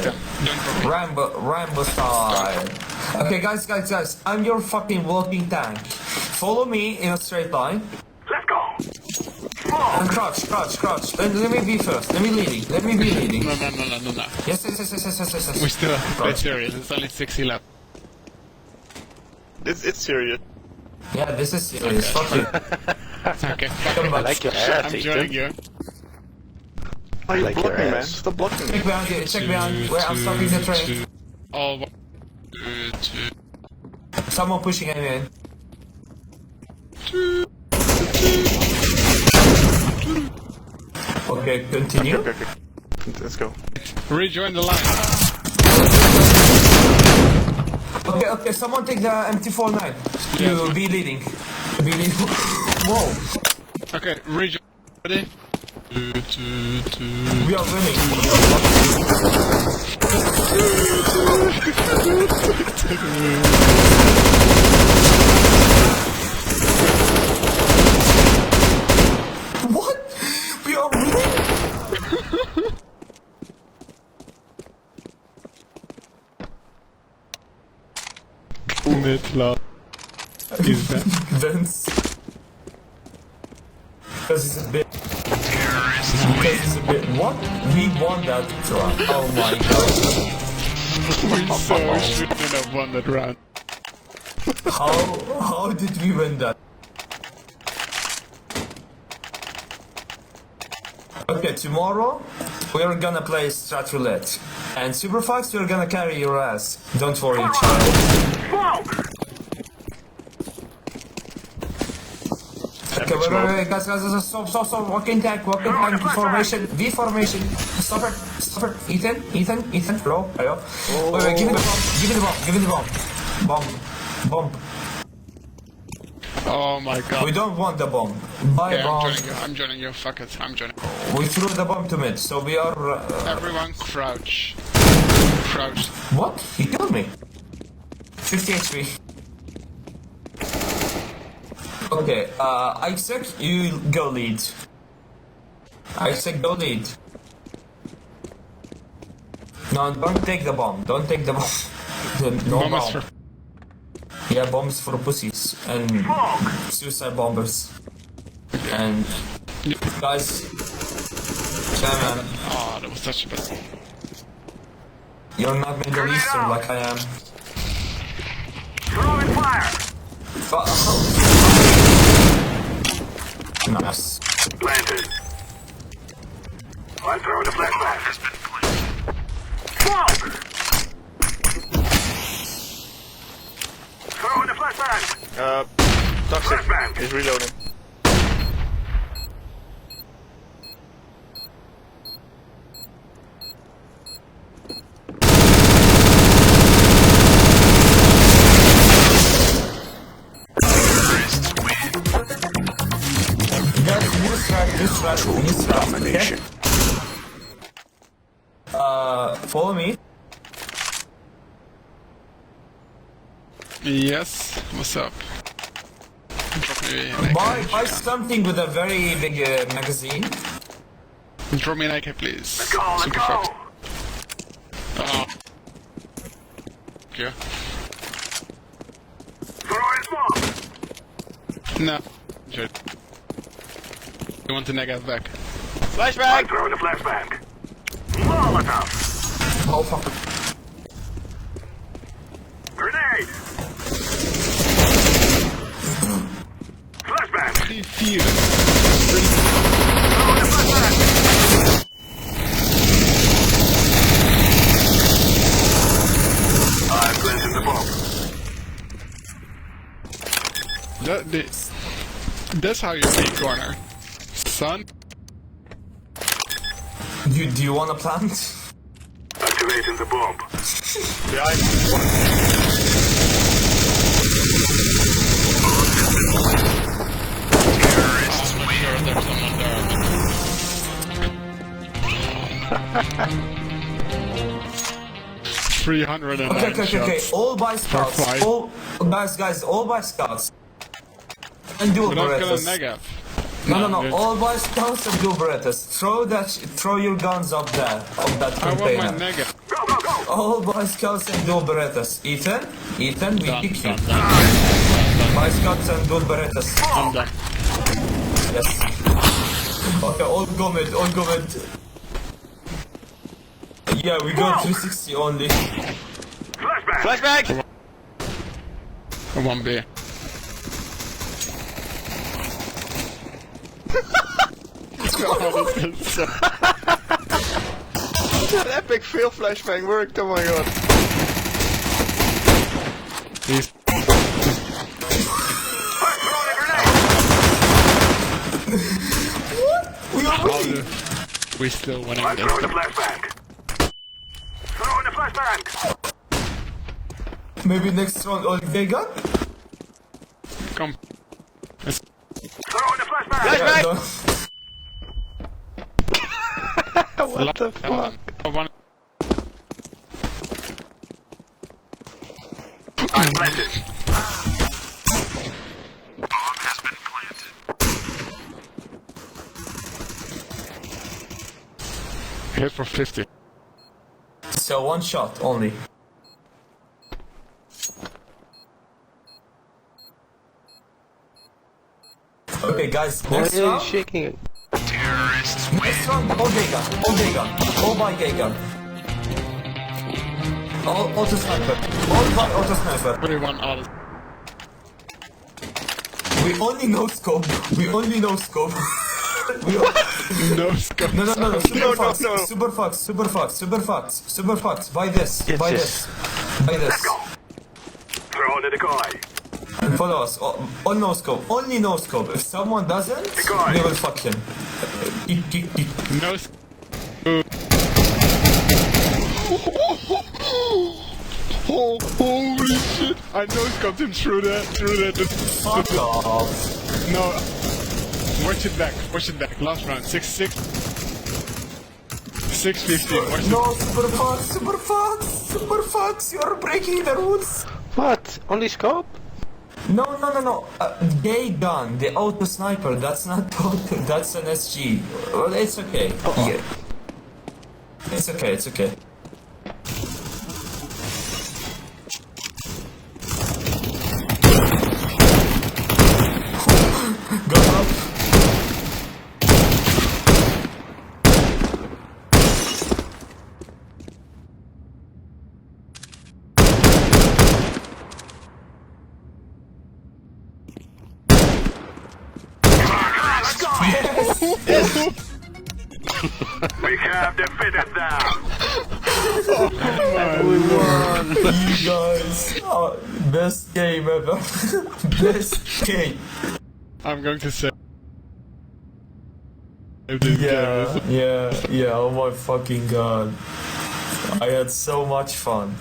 style. Rambo style. Okay, guys. I'm your fucking walking tank. Follow me in a straight line. Let's go. And crouch. Let me be first. Let me be leading. No. Yes. We still have to play serious. It's only 6 left. It's serious. Yeah, this is serious. Fuck you. Okay, Come I back. like your ass, I'm joining you. Why are you like your blocking, man? ass. Stop blocking me. Check behind you. Check behind where I'm stopping the train. All Someone pushing him in. Okay, continue. Okay. Let's go. rejoin the line. Okay, someone take the MT49. You be leading. Whoa, Okay, rejoin. Ready? we are winning. What? We are winning? Mitla. Is that? Vince. Because it's a bit. What? We won that round. Oh my god. We so shouldn't have won that round. How did we win that? Okay, tomorrow we're gonna play Strat Roulette. And Super Fights, we're gonna carry your ass. Don't worry, child. Smoke. Okay, wait, guys, stop, walking tank, formation, V formation, stop it, Ethan, bro, hello, wait, give me the bomb, bomb, Oh my god. we don't want the bomb, buy Okay, bomb, I'm joining you, fuck it, I'm joining. we threw the bomb to mid, so we are, Everyone crouch. Crouch. what? He killed me, 50 HP. Okay, Isaac, you go lead. Isaac, go lead. No, don't take the bomb. No Bomb bomb. is for... Yeah, bombs for pussies and suicide bombers. And guys, man, Oh, that was such a bad... you're not Middle Eastern like I am. Throwing fire. Nice. Planted. I'm throwing a flashback. Smoke. Throwing a flashback. Toxic Flashbang. is reloading. This domination. Follow me. Yes, what's up? Drop me an AK. Buy something with a very big magazine. Drop me an AK, please. Let's go. Super fucked. Oh. Okay. Throwing smoke. No. Shit. You want the negative back? I'm Flashbang! throwing a flashback. Molotov. Oh fuck. Grenade. Flashback. 3-4. Throwing a flashback. I'm planting the bomb. That's how you take corner. Son? Do you wanna plant? Activating the bomb. Behind. Terrorists I'm not sure if there's someone there. 309 Okay. shots. All by scouts. fight. All guys, all by scouts. And do But I've got a operators. negative. No. Good. All boys counts and do Berettas. Throw your guns up there, on that I want my container. nega. All boys counts and do Berettas. Ethan, we Done, pick you. done. Boy Scouts and do Berettas. I'm done. Yes. Okay, all go mid. Yeah, we got 360 only. Flashback! 1B. That epic fail flashbang worked, oh my god. He's we still winning I'm throwing the this. flashbang. Throwing the flashbang. Maybe next round all vegan? Come. It's Throwing the flashbang. Flashbang! No. What the fuck? One. I'm planted. Bomb has been planted. Hit for 50. So one shot only. Okay guys, next Why are you round. shaking it? Terrorists win. Next round, all gay gun. All by gay gun. All auto sniper. All by auto sniper. 21 out of We only know scope. We no scope. No. No, no. Super fox. Buy this. Yes, Buy yes. this. Buy this. Throw the decoy. Follow us. All no scope. Only no scope. If someone doesn't, Guy. we will fuck him. Eat. No Oh, holy shit! I know scoped him through that. Fuck off. No. Watch it back. Last round. 6-6. 6-15. Watch it. No, super fox. You're breaking the rules. What? Only scope? No. Gay gun, the auto sniper. That's not auto. That's an SG. Well, it's okay. Yeah. It's okay. Go up. We have defeated them. We won! You guys, best game ever. Best game. I'm going to say. If this game is Yeah. Oh my fucking god. I had so much fun.